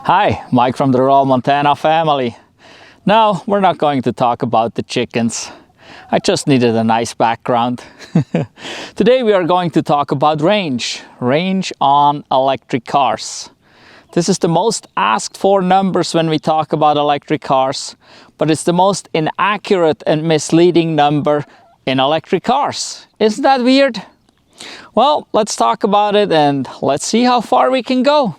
Hi, Mike from the Royal Montana family. No, we're not going to talk about the chickens. I just needed a nice background. Today we are going to talk about range on electric cars. This is the most asked for numbers when we talk about electric cars, but it's the most inaccurate and misleading number in electric cars. Isn't that weird? Well, let's talk about it and let's see how far we can go.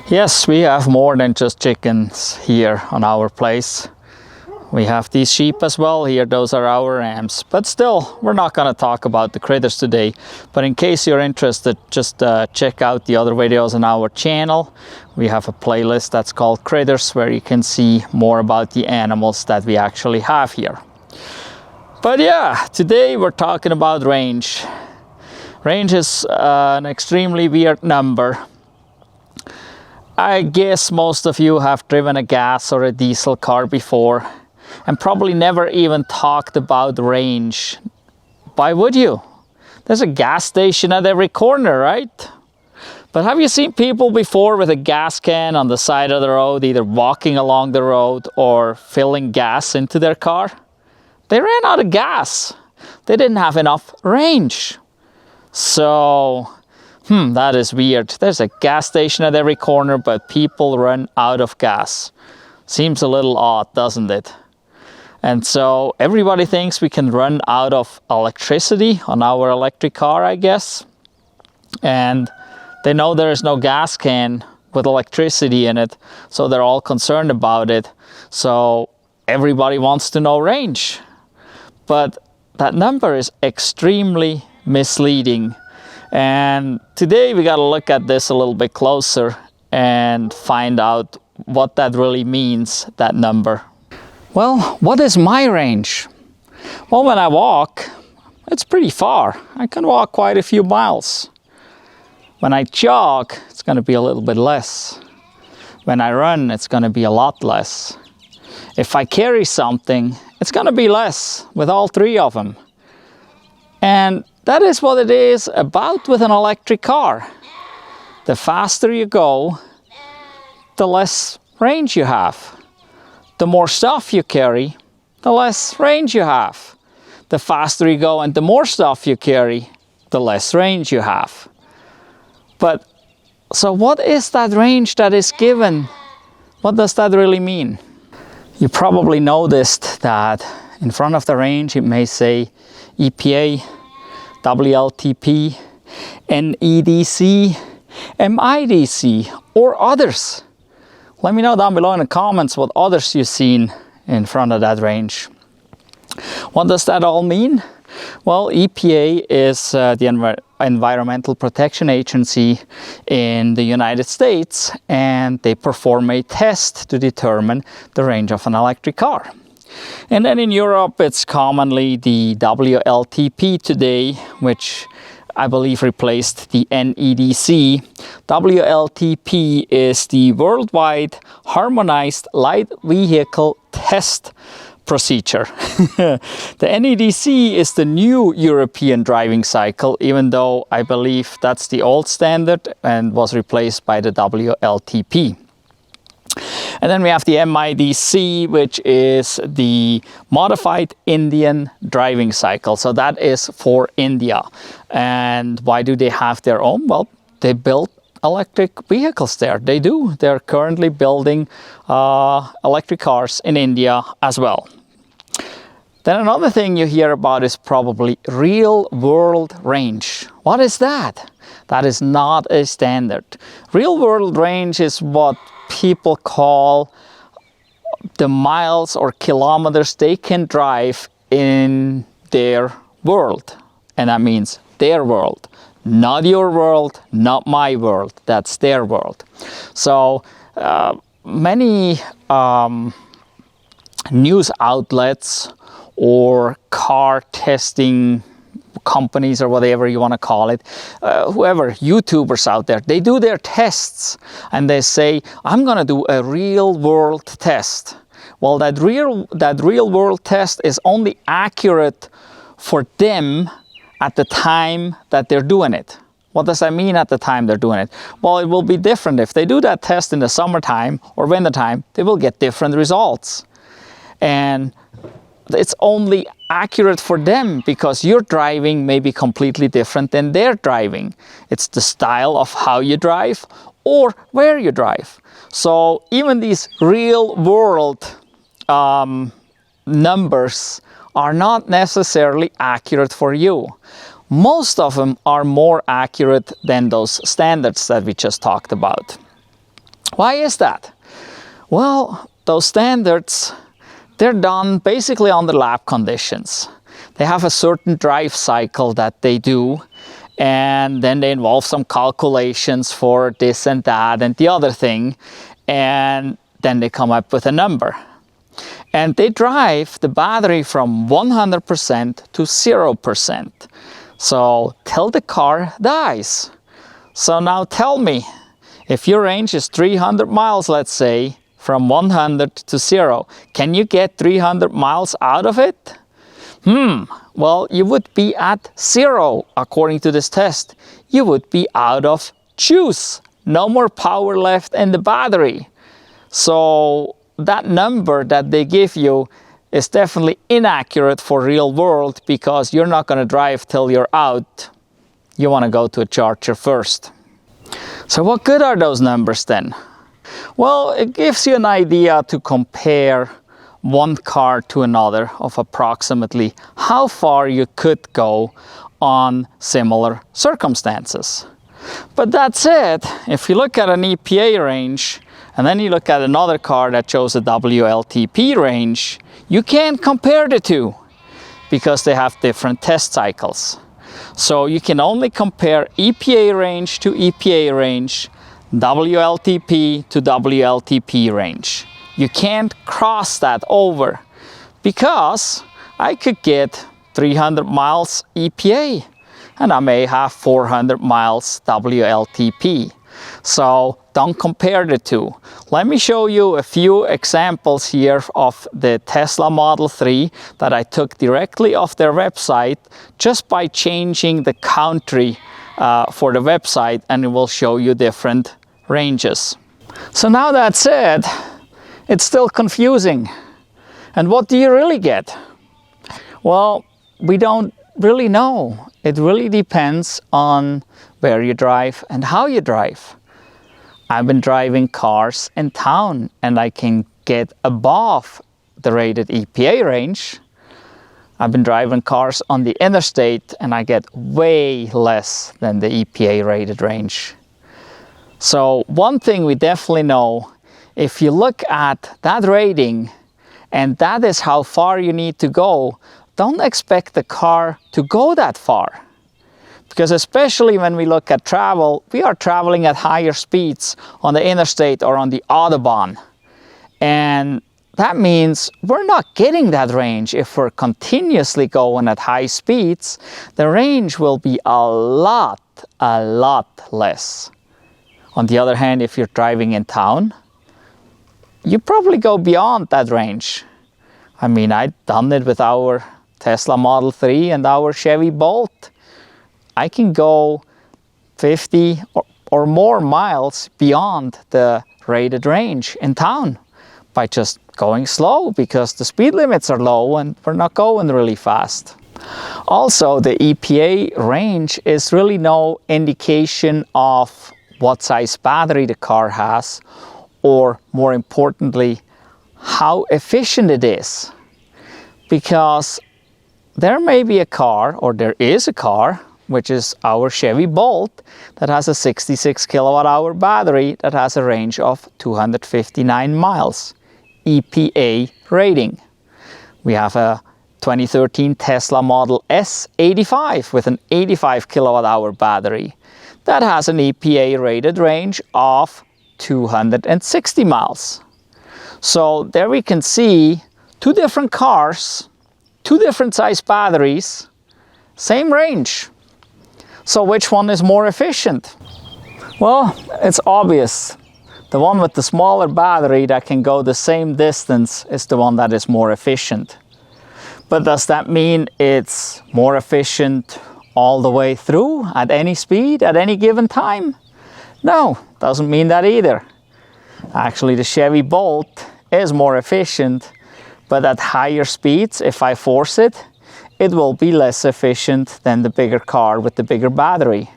Yes, we have more than just chickens here on our place. We have these sheep as well here. Those are our rams. But still, we're not going to talk about the critters today. But in case you're interested, just check out the other videos on our channel. We have a playlist that's called Critters, where you can see more about the animals that we actually have here. But yeah, today we're talking about range. Range is an extremely weird number. I guess most of you have driven a gas or a diesel car before and probably never even talked about range. Why would you? There's a gas station at every corner, right? But have you seen people before with a gas can on the side of the road, either walking along the road or filling gas into their car? They ran out of gas. They didn't have enough range. So that is weird. There's a gas station at every corner, but people run out of gas. Seems a little odd, doesn't it? And so everybody thinks we can run out of electricity on our electric car, I guess. And they know there is no gas can with electricity in it, so they're all concerned about it. So everybody wants to know range. But that number is extremely misleading. And today we got to look at this a little bit closer and find out what that really means, that number. Well, what is my range? Well, when I walk, it's pretty far. I can walk quite a few miles. When I jog, it's going to be a little bit less. When I run, it's going to be a lot less. If I carry something, it's going to be less with all three of them. And that is what it is about with an electric car. The faster you go, the less range you have. The more stuff you carry, the less range you have. The faster you go and the more stuff you carry, the less range you have. But so what is that range that is given? What does that really mean? You probably noticed that in front of the range it may say EPA, WLTP, NEDC, MIDC, or others. Let me know down below in the comments what others you've seen in front of that range. What does that all mean? Well, EPA is the Environmental Protection Agency in the United States, and they perform a test to determine the range of an electric car. And then in Europe, it's commonly the WLTP today, which I believe replaced the NEDC. WLTP is the Worldwide Harmonized Light Vehicle Test Procedure. The NEDC is the new European driving cycle, even though I believe that's the old standard and was replaced by the WLTP. And then we have the MIDC, which is the Modified Indian Driving Cycle. So that is for India. And why do they have their own? Well, they build electric vehicles there. They do. They're currently building electric cars in India as well. Then another thing you hear about is probably real world range. What is that? That is not a standard. Real world range is what people call the miles or kilometers they can drive in their world. And that means their world. Not your world, not my world. That's their world. So many news outlets or car testing companies or whatever you want to call it, whoever, YouTubers out there, they do their tests and they say, I'm going to do a real world test. Well, that real world test is only accurate for them at the time that they're doing it. What does that mean at the time they're doing it? Well, it will be different. If they do that test in the summertime or wintertime, they will get different results. And it's only accurate for them because your driving may be completely different than their driving. It's the style of how you drive or where you drive. So even these real world numbers are not necessarily accurate for you. Most of them are more accurate than those standards that we just talked about. Why is that? Well, those standards, they're done basically under lab conditions. They have a certain drive cycle that they do, and then they involve some calculations for this and that and the other thing, and then they come up with a number. And they drive the battery from 100% to 0%. So till the car dies. So now tell me, if your range is 300 miles, let's say, from 100 to 0, can you get 300 miles out of it? Well, you would be at 0 according to this test. You would be out of juice. No more power left in the battery. So that number that they give you is definitely inaccurate for real world because you're not going to drive till you're out. You want to go to a charger first. So what good are those numbers then? Well, it gives you an idea to compare one car to another of approximately how far you could go on similar circumstances. But that said, if you look at an EPA range and then you look at another car that shows a WLTP range, you can't compare the two because they have different test cycles. So you can only compare EPA range to EPA range, WLTP to WLTP range. You can't cross that over because I could get 300 miles EPA and I may have 400 miles WLTP. So don't compare the two. Let me show you a few examples here of the Tesla Model 3 that I took directly off their website just by changing the country for the website, and it will show you different ranges. So now that said, it's still confusing. And what do you really get? Well, we don't really know. It really depends on where you drive and how you drive. I've been driving cars in town and I can get above the rated EPA range. I've been driving cars on the interstate and I get way less than the EPA rated range. So one thing we definitely know, if you look at that rating and that is how far you need to go, don't expect the car to go that far. Because especially when we look at travel, we are traveling at higher speeds on the interstate or on the Autobahn. And that means we're not getting that range if we're continuously going at high speeds. The range will be a lot less. On the other hand, if you're driving in town, you probably go beyond that range. I mean, I've done it with our Tesla Model 3 and our Chevy Bolt. I can go 50 or more miles beyond the rated range in town by just going slow because the speed limits are low and we're not going really fast. Also, the EPA range is really no indication of what size battery the car has, or more importantly, how efficient it is. Because there may be a car, or there is a car, which is our Chevy Bolt, that has a 66 kilowatt hour battery that has a range of 259 miles, EPA rating. We have a 2013 Tesla Model S 85 with an 85 kilowatt hour battery that has an EPA rated range of 260 miles. So there we can see two different cars, two different size batteries, same range. So which one is more efficient? Well, it's obvious. The one with the smaller battery that can go the same distance is the one that is more efficient. But does that mean it's more efficient all the way through, at any speed, at any given time? No, doesn't mean that either. Actually, the Chevy Bolt is more efficient, but at higher speeds, if I force it, it will be less efficient than the bigger car with the bigger battery.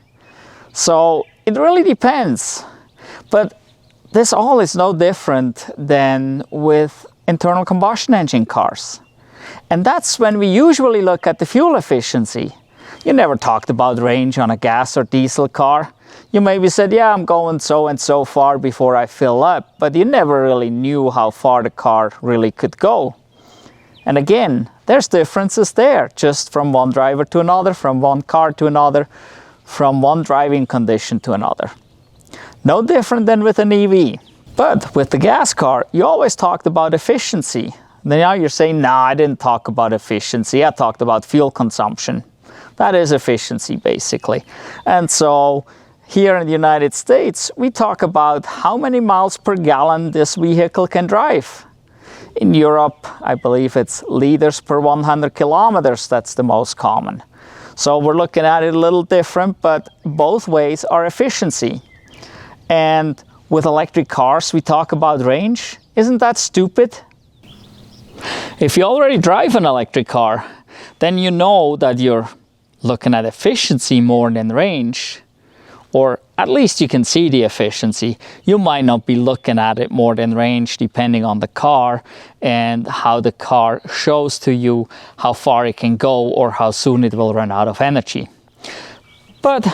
So it really depends. But this all is no different than with internal combustion engine cars. And that's when we usually look at the fuel efficiency. You never talked about range on a gas or diesel car. You maybe said, yeah, I'm going so and so far before I fill up, but you never really knew how far the car really could go. And again, there's differences there, just from one driver to another, from one car to another, from one driving condition to another. No different than with an EV. But with the gas car, you always talked about efficiency. Now you're saying, nah, I didn't talk about efficiency. I talked about fuel consumption. That is efficiency, basically. And so here in the United States, we talk about how many miles per gallon this vehicle can drive. In Europe, I believe it's liters per 100 kilometers. That's the most common. So we're looking at it a little different, but both ways are efficiency. And with electric cars, we talk about range. Isn't that stupid? If you already drive an electric car, then you know that you're looking at efficiency more than range, or at least you can see the efficiency. You might not be looking at it more than range, depending on the car and how the car shows to you how far it can go or how soon it will run out of energy. But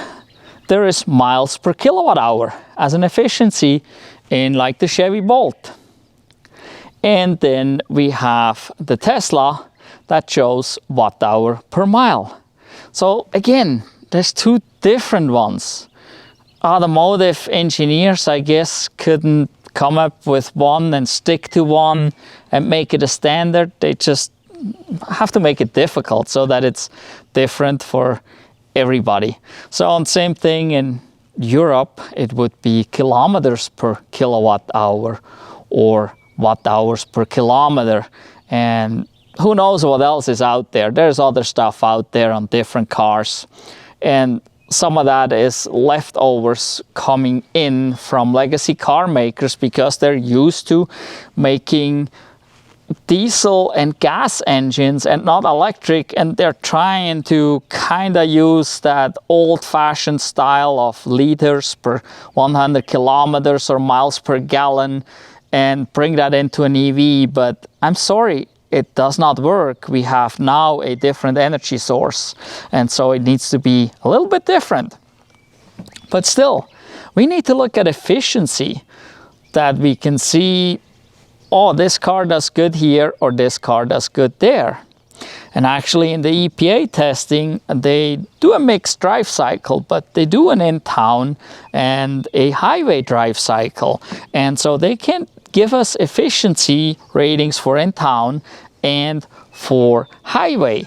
there is miles per kilowatt hour as an efficiency in like the Chevy Bolt. And then we have the Tesla that shows watt hour per mile. So again, there's two different ones. Automotive engineers, I guess, couldn't come up with one and stick to one and make it a standard. They just have to make it difficult so that it's different for everybody. So on same thing in Europe, it would be kilometers per kilowatt hour or watt hours per kilometer. And who knows what else is out there. There's other stuff out there on different cars. And some of that is leftovers coming in from legacy car makers because they're used to making diesel and gas engines and not electric, and they're trying to kind of use that old-fashioned style of liters per 100 kilometers or miles per gallon and bring that into an EV. But I'm sorry, it does not work. We have now a different energy source, and so it needs to be a little bit different. But still, we need to look at efficiency, that we can see, oh, this car does good here or this car does good there. And actually in the EPA testing, they do a mixed drive cycle, but they do an in-town and a highway drive cycle. And so they can give us efficiency ratings for in-town and for highway.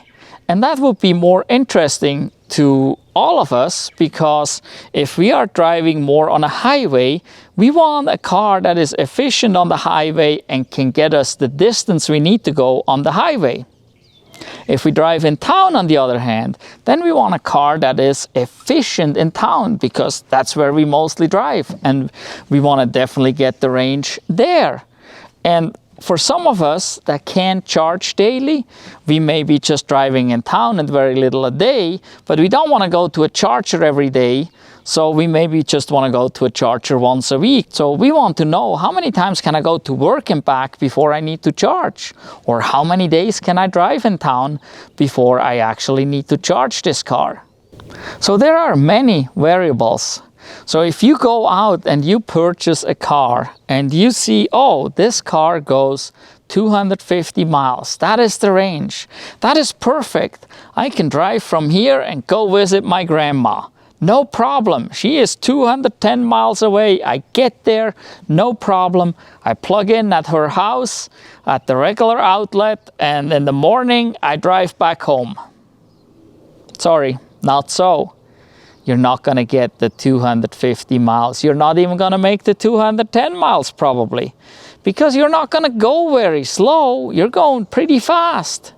And that would be more interesting to all of us, because if we are driving more on a highway, we want a car that is efficient on the highway and can get us the distance we need to go on the highway. If we drive in town, on the other hand, then we want a car that is efficient in town, because that's where we mostly drive, and we want to definitely get the range there. And for some of us that can't charge daily, we may be just driving in town and very little a day, but we don't want to go to a charger every day, so we maybe just want to go to a charger once a week. So we want to know, how many times can I go to work and back before I need to charge? Or how many days can I drive in town before I actually need to charge this car? So there are many variables. So if you go out and you purchase a car and you see, oh, this car goes 250 miles, that is the range, that is perfect. I can drive from here and go visit my grandma. No problem. She is 210 miles away. I get there, no problem. I plug in at her house at the regular outlet, and in the morning I drive back home. Sorry, not so. You're not going to get the 250 miles. You're not even going to make the 210 miles probably, because you're not going to go very slow. You're going pretty fast.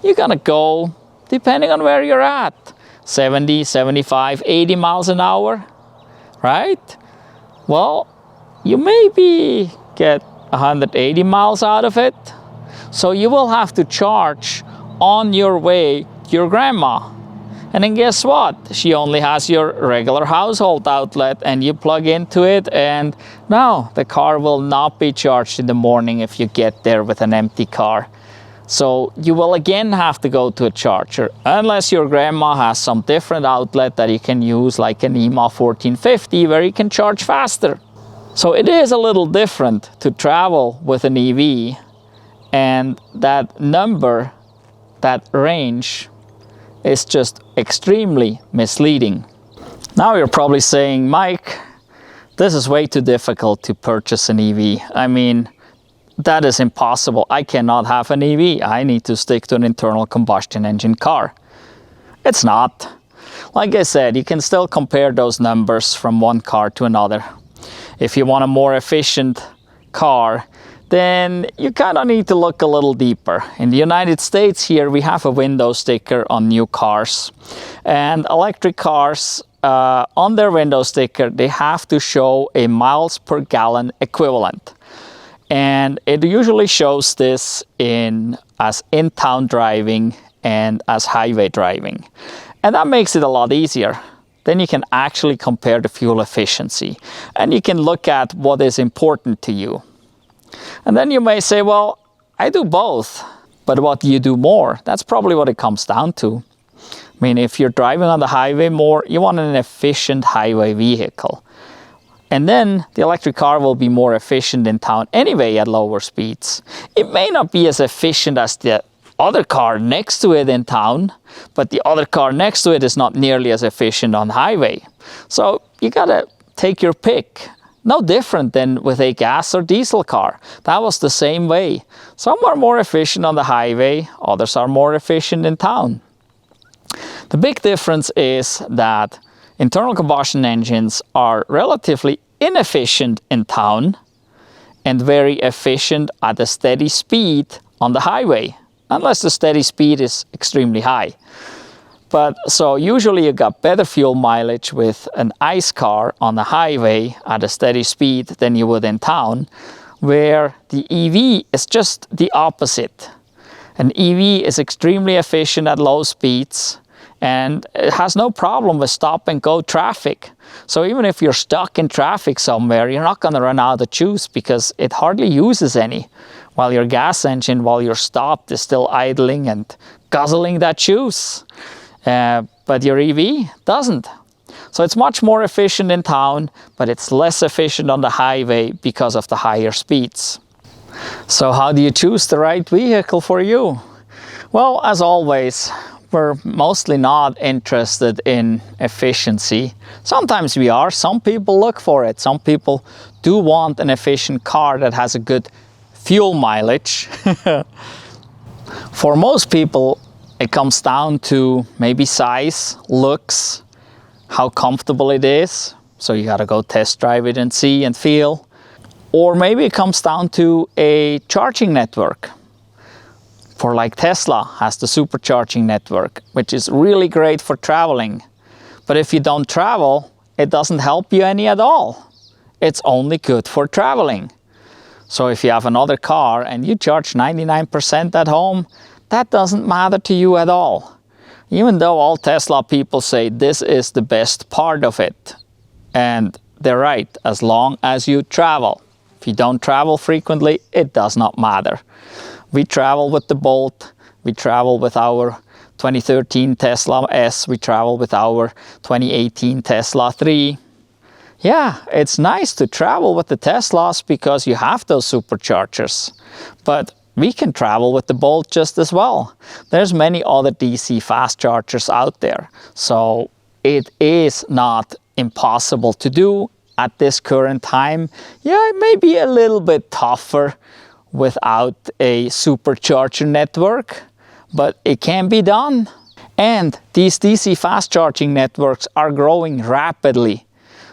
You're going to go, depending on where you're at, 70, 75, 80 miles an hour, right? Well, you maybe get 180 miles out of it. So you will have to charge on your way to your grandma. And then guess what? She only has your regular household outlet, and you plug into it, and no, the car will not be charged in the morning if you get there with an empty car. So you will again have to go to a charger, unless your grandma has some different outlet that you can use, like an EMA 1450, where you can charge faster. So it is a little different to travel with an EV, and that number, that range, is just extremely misleading. Now you're probably saying, Mike, this is way too difficult to purchase an EV. I mean, that is impossible. I cannot have an EV. I need to stick to an internal combustion engine car. It's not. Like I said, you can still compare those numbers from one car to another. If you want a more efficient car, then you kind of need to look a little deeper. In the United States here, we have a window sticker on new cars. And electric cars, on their window sticker, they have to show a miles per gallon equivalent. And it usually shows this as in-town driving and as highway driving. And that makes it a lot easier. Then you can actually compare the fuel efficiency. And you can look at what is important to you. And then you may say, well, I do both, but what do you do more? That's probably what it comes down to. I mean, if you're driving on the highway more, you want an efficient highway vehicle. And then the electric car will be more efficient in town anyway at lower speeds. It may not be as efficient as the other car next to it in town, but the other car next to it is not nearly as efficient on the highway. So you gotta take your pick. No different than with a gas or diesel car. That was the same way. Some are more efficient on the highway, others are more efficient in town. The big difference is that internal combustion engines are relatively inefficient in town and very efficient at a steady speed on the highway, unless the steady speed is extremely high. But so usually you got better fuel mileage with an ICE car on the highway at a steady speed than you would in town, where the EV is just the opposite. An EV is extremely efficient at low speeds, and it has no problem with stop and go traffic. So even if you're stuck in traffic somewhere, you're not going to run out of juice because it hardly uses any, while your gas engine, while you're stopped, is still idling and guzzling that juice. But your EV doesn't. So it's much more efficient in town, but it's less efficient on the highway because of the higher speeds. So how do you choose the right vehicle for you? Well, as always, we're mostly not interested in efficiency. Sometimes we are. Some people look for it. Some people do want an efficient car that has a good fuel mileage. For most people, it comes down to maybe size, looks, how comfortable it is. So you gotta go test drive it and see and feel. Or maybe it comes down to a charging network. For like Tesla has the supercharging network, which is really great for traveling. But if you don't travel, it doesn't help you any at all. It's only good for traveling. So if you have another car and you charge 99% at home, that doesn't matter to you at all. Even though all Tesla people say this is the best part of it. And they're right, as long as you travel. If you don't travel frequently, it does not matter. We travel with the Bolt, we travel with our 2013 Tesla S, we travel with our 2018 Tesla 3. Yeah, it's nice to travel with the Teslas because you have those superchargers. But we can travel with the Bolt just as well. There's many other DC fast chargers out there. So it is not impossible to do at this current time. Yeah, it may be a little bit tougher without a supercharger network, but it can be done. And these DC fast charging networks are growing rapidly.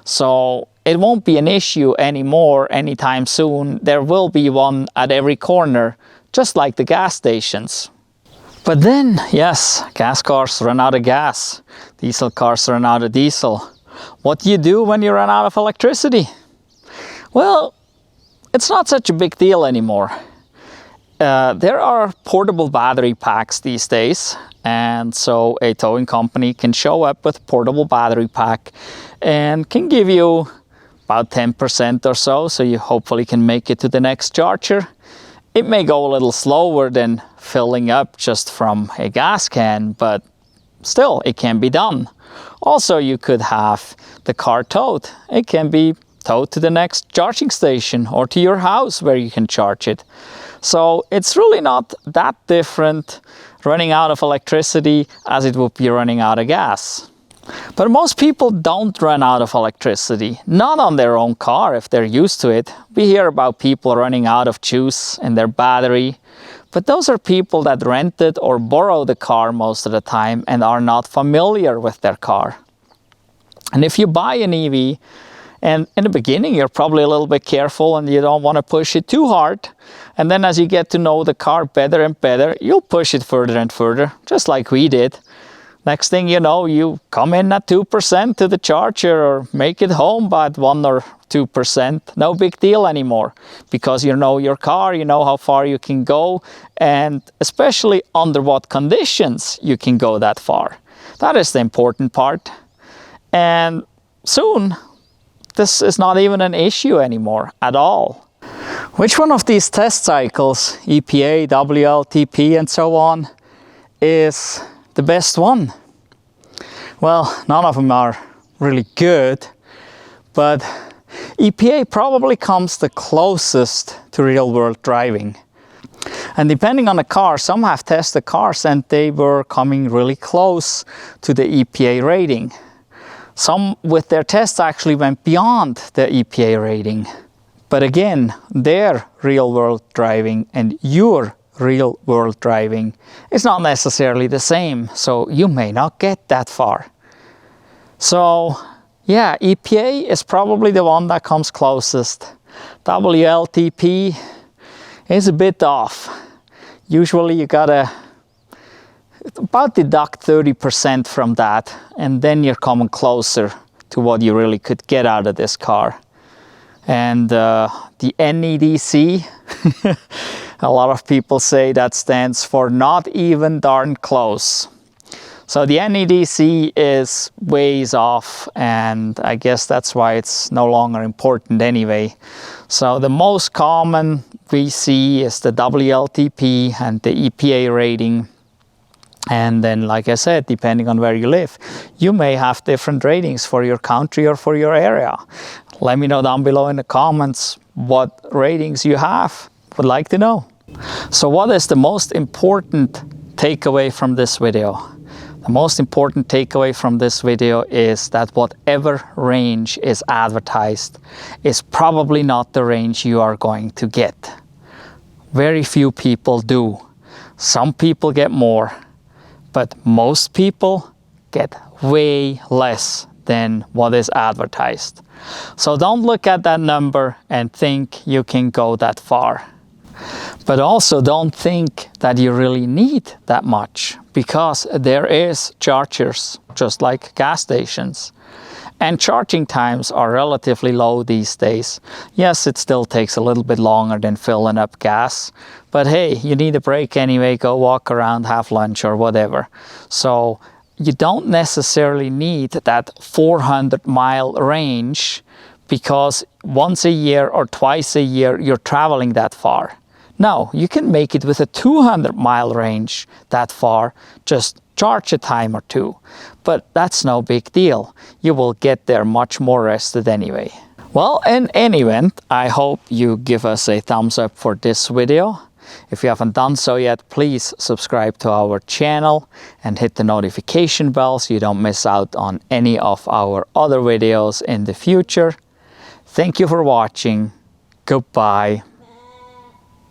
So it won't be an issue anymore anytime soon. There will be one at every corner, just like the gas stations. But then, yes, gas cars run out of gas. Diesel cars run out of diesel. What do you do when you run out of electricity? Well, it's not such a big deal anymore. There are portable battery packs these days, and so a towing company can show up with a portable battery pack and can give you about 10% or so you hopefully can make it to the next charger. It may go a little slower than filling up just from a gas can, but still, it can be done. Also, you could have the car towed. It can be towed to the next charging station or to your house where you can charge it. So it's really not that different running out of electricity as it would be running out of gas. But most people don't run out of electricity, not on their own car if they're used to it. We hear about people running out of juice in their battery, but those are people that rent it or borrow the car most of the time and are not familiar with their car. And if you buy an EV, and in the beginning you're probably a little bit careful and you don't want to push it too hard, and then as you get to know the car better and better, you'll push it further and further, just like we did. Next thing you know, you come in at 2% to the charger or make it home by 1 or 2%. No big deal anymore, because you know your car, you know how far you can go, and especially under what conditions you can go that far. That is the important part. And soon, this is not even an issue anymore at all. Which one of these test cycles, EPA, WLTP and so on, is the best one? Well, none of them are really good, but EPA probably comes the closest to real-world driving. And depending on the car, some have tested cars and they were coming really close to the EPA rating. Some with their tests actually went beyond the EPA rating. But again, their real-world driving and your real-world driving is not necessarily the same, so you may not get that far. So yeah, EPA is probably the one that comes closest. WLTP is a bit off. Usually you gotta about deduct 30% from that, and then you're coming closer to what you really could get out of this car. And the NEDC, a lot of people say that stands for not even darn close. So the NEDC is ways off, and I guess that's why it's no longer important anyway. So the most common we see is the WLTP and the EPA rating. And then, like I said, depending on where you live, you may have different ratings for your country or for your area. Let me know down below in the comments what ratings you have. Would like to know. So what is the most important takeaway from this video? The most important takeaway from this video is that whatever range is advertised is probably not the range you are going to get. Very few people do. Some people get more, but most people get way less than what is advertised. So don't look at that number and think you can go that far. But also don't think that you really need that much, because there is chargers just like gas stations. And charging times are relatively low these days. Yes, it still takes a little bit longer than filling up gas, but hey, you need a break anyway, go walk around, have lunch or whatever. So you don't necessarily need that 400-mile range because once a year or twice a year you're traveling that far. No, you can make it with a 200-mile range that far, just charge a time or two. But that's no big deal. You will get there much more rested anyway. Well, in any event, I hope you give us a thumbs up for this video. If you haven't done so yet, please subscribe to our channel and hit the notification bell so you don't miss out on any of our other videos in the future. Thank you for watching. Goodbye.